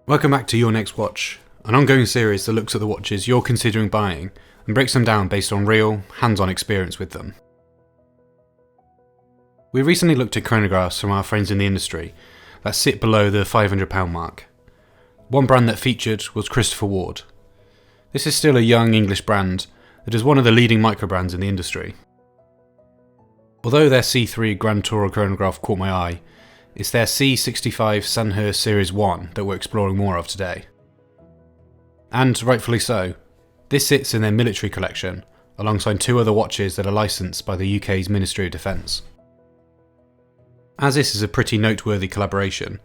Welcome back to Your Next Watch, an ongoing series that looks at the watches you're considering buying and breaks them down based on real, hands-on experience with them. We recently looked at chronographs from our friends in the industry that sit below the £500 mark. One brand that featured was Christopher Ward. This is still a young English brand that is one of the leading micro brands in the industry. Although their C3 Grand Tourer chronograph caught my eye, it's their C65 Sandhurst Series 1 that we're exploring more of today. And rightfully so. This sits in their military collection, alongside two other watches that are licensed by the UK's Ministry of Defence. As this is a pretty noteworthy collaboration,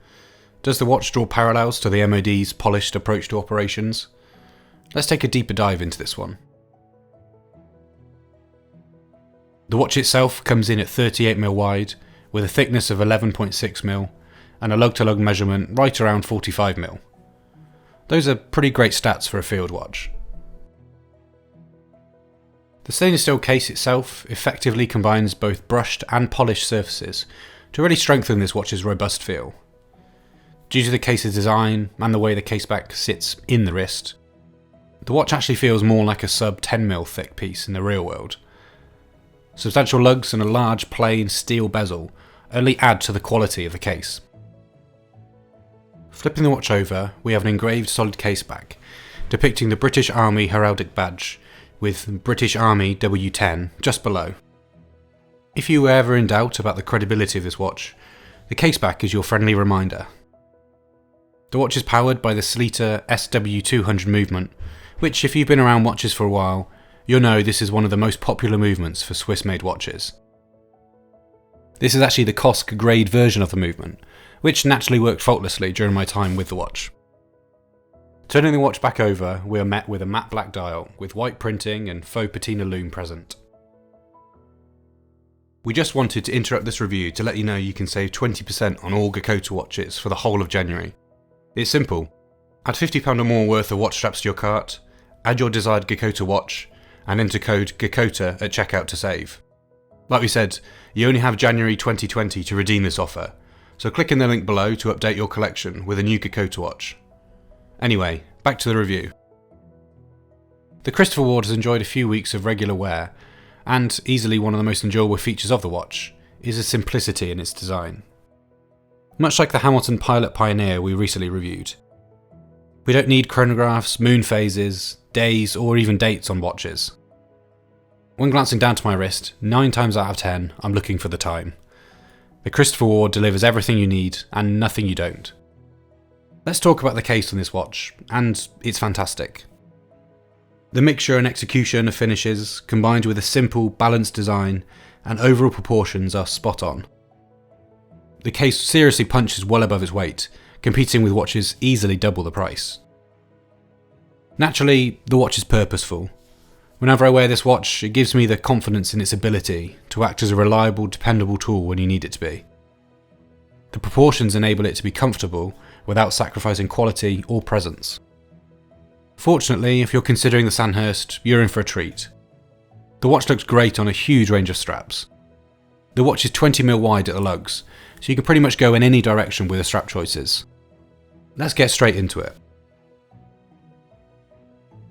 does the watch draw parallels to the MOD's polished approach to operations? Let's take a deeper dive into this one. The watch itself comes in at 38mm wide, with a thickness of 11.6mm and a lug-to-lug measurement right around 45mm. Those are pretty great stats for a field watch. The stainless steel case itself effectively combines both brushed and polished surfaces to really strengthen this watch's robust feel. Due to the case's design and the way the caseback sits in the wrist, the watch actually feels more like a sub 10mm thick piece in the real world. Substantial lugs and a large plain steel bezel only add to the quality of the case. Flipping the watch over, we have an engraved solid caseback depicting the British Army heraldic badge with British Army W10 just below. If you were ever in doubt about the credibility of this watch, the caseback is your friendly reminder. The watch is powered by the Sleater SW200 movement, which, if you've been around watches for a while, you'll know this is one of the most popular movements for Swiss-made watches. This is actually the Kosk grade version of the movement, which naturally worked faultlessly during my time with the watch. Turning the watch back over, we are met with a matte black dial with white printing and faux patina lume present. We just wanted to interrupt this review to let you know you can save 20% on all Geckota watches for the whole of January. It's simple. Add £50 or more worth of watch straps to your cart, add your desired Geckota watch, and enter code Geckota at checkout to save. Like we said, you only have January 2020 to redeem this offer, so click in the link below to update your collection with a new Geckota watch. Anyway, back to the review. The Christopher Ward has enjoyed a few weeks of regular wear, and easily one of the most enjoyable features of the watch is the simplicity in its design. Much like the Hamilton Pilot Pioneer we recently reviewed. We don't need chronographs, moon phases, days, or even dates on watches. When glancing down to my wrist, 9 times out of 10 I'm looking for the time. The Christopher Ward delivers everything you need and nothing you don't. Let's talk about the case on this watch, and it's fantastic. The mixture and execution of finishes, combined with a simple, balanced design and overall proportions, are spot on. The case seriously punches well above its weight, competing with watches easily double the price. Naturally, the watch is purposeful. Whenever I wear this watch, it gives me the confidence in its ability to act as a reliable, dependable tool when you need it to be. The proportions enable it to be comfortable without sacrificing quality or presence. Fortunately, if you're considering the Sandhurst, you're in for a treat. The watch looks great on a huge range of straps. The watch is 20mm wide at the lugs, so you can pretty much go in any direction with the strap choices. Let's get straight into it.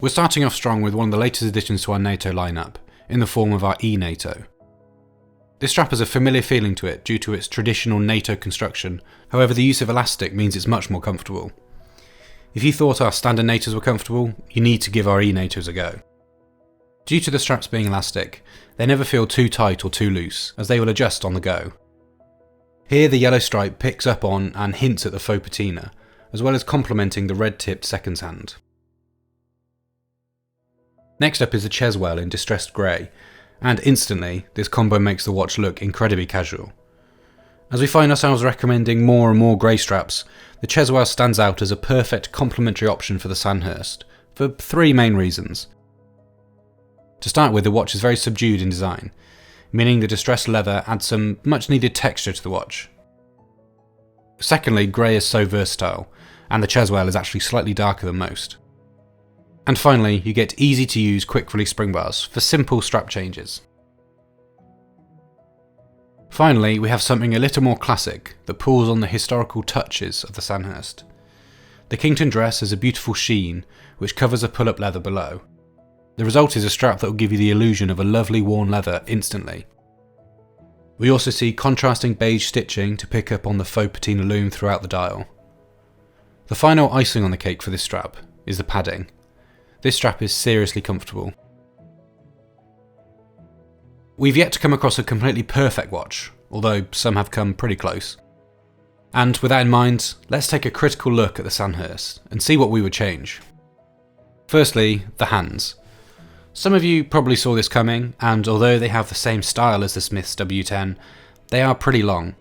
We're starting off strong with one of the latest additions to our NATO lineup, in the form of our E-NATO. This strap has a familiar feeling to it due to its traditional NATO construction, however the use of elastic means it's much more comfortable. If you thought our standard NATOs were comfortable, you need to give our E-NATOs a go. Due to the straps being elastic, they never feel too tight or too loose, as they will adjust on the go. Here the yellow stripe picks up on and hints at the faux patina, as well as complementing the red-tipped seconds hand. Next up is the Cheswell in distressed grey, and instantly this combo makes the watch look incredibly casual. As we find ourselves recommending more and more grey straps, the Cheswell stands out as a perfect complementary option for the Sandhurst, for 3 main reasons. To start with, the watch is very subdued in design, meaning the distressed leather adds some much needed texture to the watch. Secondly, grey is so versatile, and the Cheswell is actually slightly darker than most. And finally, you get easy to use quick release spring bars for simple strap changes. Finally, we have something a little more classic that pulls on the historical touches of the Sandhurst. The Kington dress has a beautiful sheen which covers a pull-up leather below. The result is a strap that will give you the illusion of a lovely worn leather instantly. We also see contrasting beige stitching to pick up on the faux patina loom throughout the dial. The final icing on the cake for this strap is the padding. This strap is seriously comfortable. We've yet to come across a completely perfect watch, although some have come pretty close. And with that in mind, let's take a critical look at the Sandhurst and see what we would change. Firstly, the hands. Some of you probably saw this coming, and although they have the same style as the Smith's W10, they are pretty long.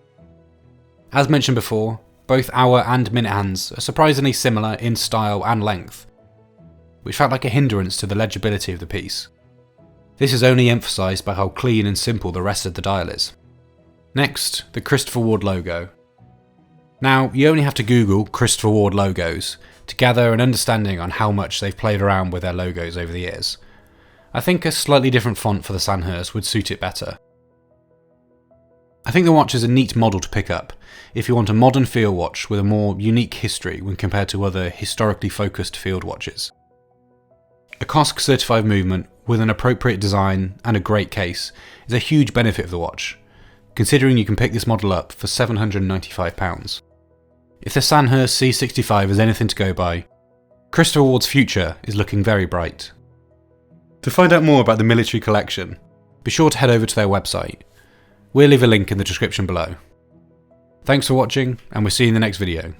As mentioned before, both hour and minute hands are surprisingly similar in style and length, which felt like a hindrance to the legibility of the piece. This is only emphasised by how clean and simple the rest of the dial is. Next, the Christopher Ward logo. Now, you only have to Google Christopher Ward logos to gather an understanding on how much they've played around with their logos over the years. I think a slightly different font for the Sandhurst would suit it better. I think the watch is a neat model to pick up if you want a modern field watch with a more unique history when compared to other historically focused field watches. A COSC certified movement with an appropriate design and a great case is a huge benefit of the watch, considering you can pick this model up for £795. If the Sandhurst C65 is anything to go by, Christopher Ward's future is looking very bright. To find out more about the military collection, be sure to head over to their website. We'll leave a link in the description below. Thanks for watching, and we'll see you in the next video.